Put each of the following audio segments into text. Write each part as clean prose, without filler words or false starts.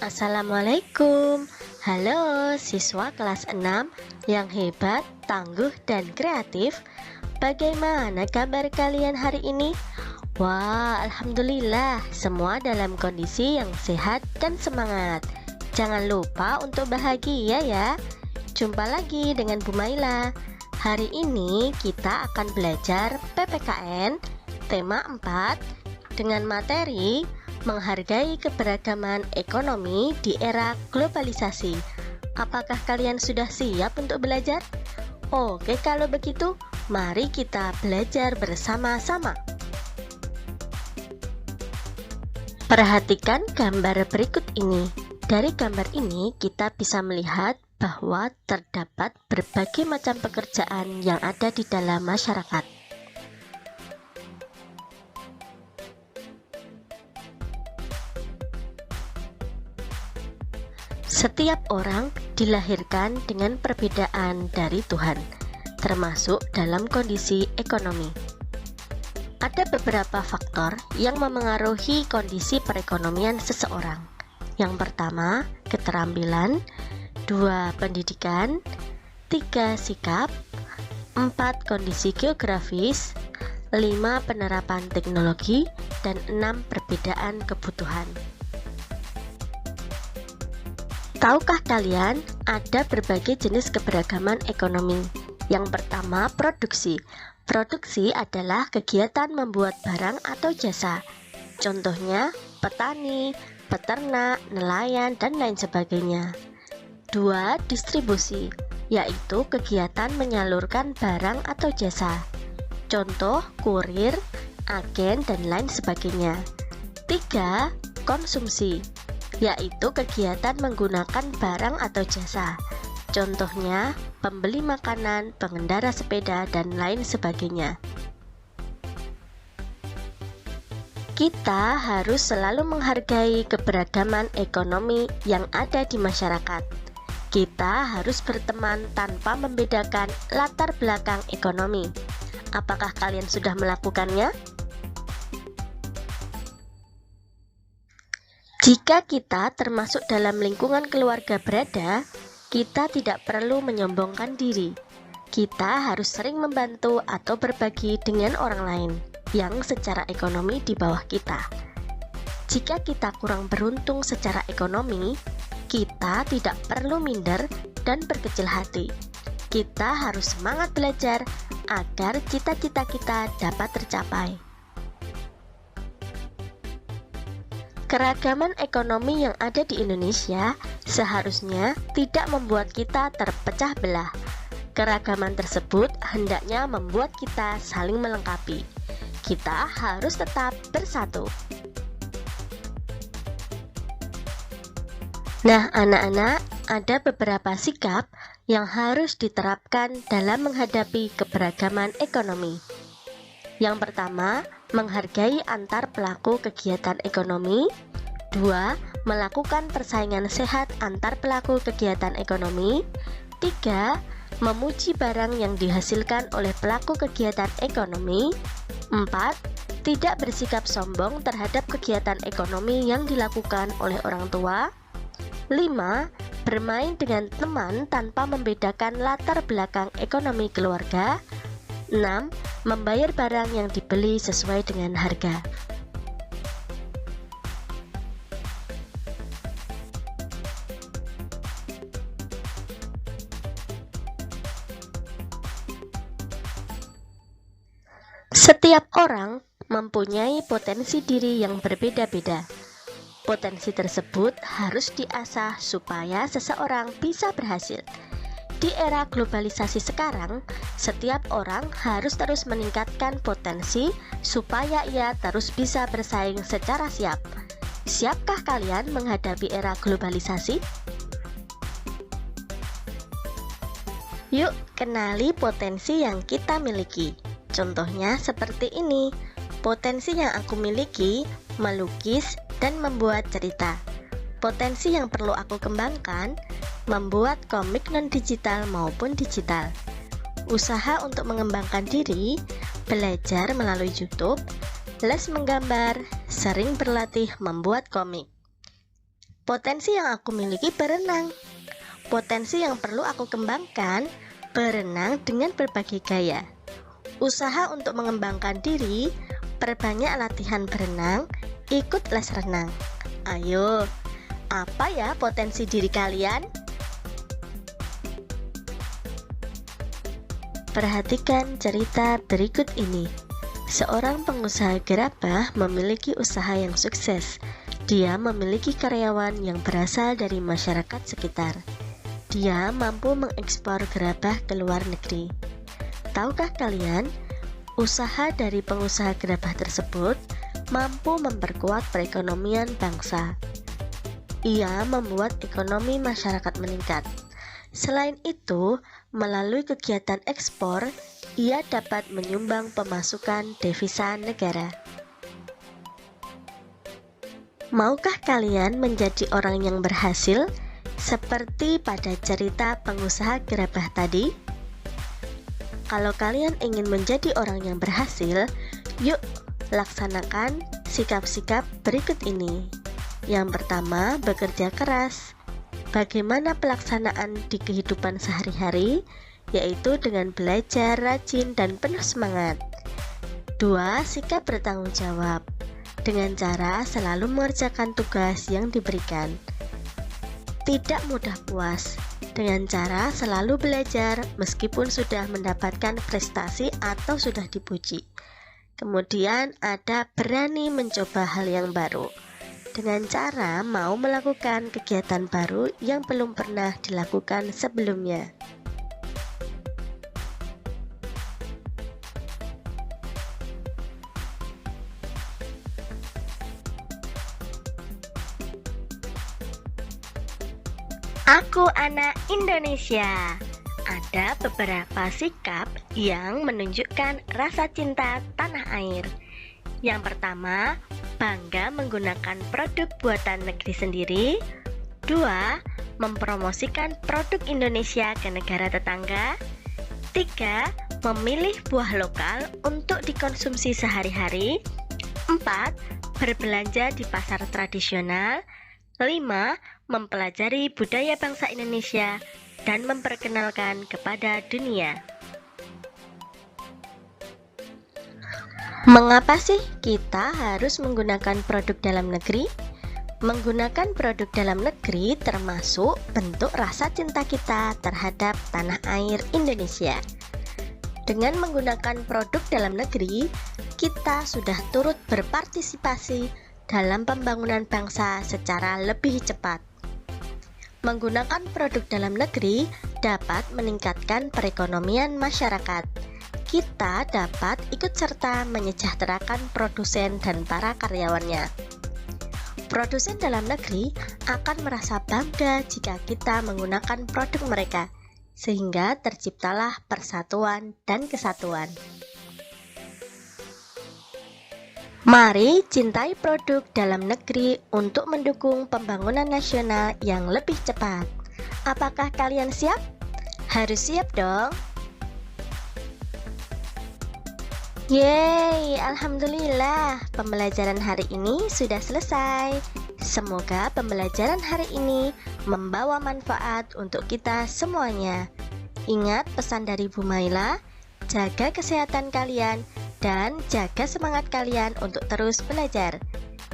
Assalamualaikum. Halo siswa kelas 6 yang hebat, tangguh, dan kreatif. Bagaimana kabar kalian hari ini? Wah, alhamdulillah, semua dalam kondisi yang sehat dan semangat. Jangan lupa untuk bahagia ya. Jumpa lagi dengan Bu Maila. Hari ini kita akan belajar PPKN tema 4 dengan materi menghargai keberagaman ekonomi di era globalisasi. Apakah kalian sudah siap untuk belajar? Oke, kalau begitu, mari kita belajar bersama-sama. Perhatikan gambar berikut ini. Dari gambar ini, kita bisa melihat bahwa terdapat berbagai macam pekerjaan yang ada di dalam masyarakat. Setiap orang dilahirkan dengan perbedaan dari Tuhan, termasuk dalam kondisi ekonomi. Ada beberapa faktor yang memengaruhi kondisi perekonomian seseorang. Yang pertama, keterampilan, 2, pendidikan, 3, sikap, 4, kondisi geografis, 5, penerapan teknologi, dan 6, perbedaan kebutuhan. Tahukah kalian ada berbagai jenis keberagaman ekonomi? Yang pertama, produksi. Produksi adalah kegiatan membuat barang atau jasa. Contohnya, petani, peternak, nelayan, dan lain sebagainya. 2, distribusi, yaitu kegiatan menyalurkan barang atau jasa. Contoh, kurir, agen, dan lain sebagainya. 3, konsumsi, yaitu kegiatan menggunakan barang atau jasa. Contohnya, pembeli makanan, pengendara sepeda, dan lain sebagainya. Kita harus selalu menghargai keberagaman ekonomi yang ada di masyarakat. Kita harus berteman tanpa membedakan latar belakang ekonomi. Apakah kalian sudah melakukannya? Jika kita termasuk dalam lingkungan keluarga berada, kita tidak perlu menyombongkan diri. Kita harus sering membantu atau berbagi dengan orang lain yang secara ekonomi di bawah kita. Jika kita kurang beruntung secara ekonomi, kita tidak perlu minder dan berkecil hati. Kita harus semangat belajar agar cita-cita kita dapat tercapai. Keragaman ekonomi yang ada di Indonesia seharusnya tidak membuat kita terpecah belah. Keragaman tersebut hendaknya membuat kita saling melengkapi. Kita harus tetap bersatu. Nah, anak-anak, ada beberapa sikap yang harus diterapkan dalam menghadapi keberagaman ekonomi. Yang pertama, menghargai antar pelaku kegiatan ekonomi. 2, melakukan persaingan sehat antar pelaku kegiatan ekonomi. 3, memuji barang yang dihasilkan oleh pelaku kegiatan ekonomi. 4, tidak bersikap sombong terhadap kegiatan ekonomi yang dilakukan oleh orang tua. 5, bermain dengan teman tanpa membedakan latar belakang ekonomi keluarga. 6, membayar barang yang dibeli sesuai dengan harga. Setiap orang mempunyai potensi diri yang berbeda-beda. Potensi tersebut harus diasah supaya seseorang bisa berhasil. Di era globalisasi sekarang, setiap orang harus terus meningkatkan potensi supaya ia terus bisa bersaing secara siap. Siapkah kalian menghadapi era globalisasi? Yuk, kenali potensi yang kita miliki. Contohnya seperti ini. Potensi yang aku miliki, melukis dan membuat cerita. Potensi yang perlu aku kembangkan, membuat komik non-digital maupun digital. Usaha untuk mengembangkan diri, belajar melalui YouTube, les menggambar, sering berlatih membuat komik. Potensi yang aku miliki berenang. Potensi yang perlu aku kembangkan, berenang dengan berbagai gaya. Usaha untuk mengembangkan diri, perbanyak latihan berenang, ikut les renang. Ayo, apa ya potensi diri kalian? Perhatikan cerita berikut ini. Seorang pengusaha gerabah memiliki usaha yang sukses. Dia memiliki karyawan yang berasal dari masyarakat sekitar. Dia mampu mengekspor gerabah ke luar negeri. Tahukah kalian, usaha dari pengusaha gerabah tersebut mampu memperkuat perekonomian bangsa. Ia membuat ekonomi masyarakat meningkat. Selain itu, melalui kegiatan ekspor, ia dapat menyumbang pemasukan devisa negara. Maukah kalian menjadi orang yang berhasil, seperti pada cerita pengusaha gerabah tadi? Kalau kalian ingin menjadi orang yang berhasil, yuk laksanakan sikap-sikap berikut ini. Yang pertama, bekerja keras. Bagaimana pelaksanaan di kehidupan sehari-hari? Yaitu dengan belajar rajin dan penuh semangat. 2. Sikap bertanggung jawab dengan cara selalu mengerjakan tugas yang diberikan. Tidak mudah puas dengan cara selalu belajar meskipun sudah mendapatkan prestasi atau sudah dipuji. Kemudian ada berani mencoba hal yang baru dengan cara mau melakukan kegiatan baru yang belum pernah dilakukan sebelumnya. Aku anak Indonesia. Ada beberapa sikap yang menunjukkan rasa cinta tanah air. Yang pertama, bangga menggunakan produk buatan negeri sendiri. 2. Mempromosikan produk Indonesia ke negara tetangga. 3. Memilih buah lokal untuk dikonsumsi sehari-hari. 4. Berbelanja di pasar tradisional. 5. Mempelajari budaya bangsa Indonesia dan memperkenalkan kepada dunia. Mengapa sih kita harus menggunakan produk dalam negeri? Menggunakan produk dalam negeri termasuk bentuk rasa cinta kita terhadap tanah air Indonesia. Dengan menggunakan produk dalam negeri, kita sudah turut berpartisipasi dalam pembangunan bangsa secara lebih cepat. Menggunakan produk dalam negeri dapat meningkatkan perekonomian masyarakat. Kita dapat ikut serta menyejahterakan produsen dan para karyawannya. Produsen dalam negeri akan merasa bangga jika kita menggunakan produk mereka, sehingga terciptalah persatuan dan kesatuan. Mari cintai produk dalam negeri untuk mendukung pembangunan nasional yang lebih cepat. Apakah kalian siap? Harus siap dong! Yeay, alhamdulillah, pembelajaran hari ini sudah selesai. Semoga pembelajaran hari ini membawa manfaat untuk kita semuanya. Ingat pesan dari Bu Maila, jaga kesehatan kalian dan jaga semangat kalian untuk terus belajar.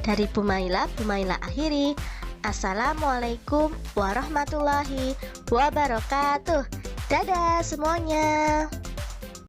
Dari Bu Maila akhiri. Assalamualaikum warahmatullahi wabarakatuh. Dadah semuanya.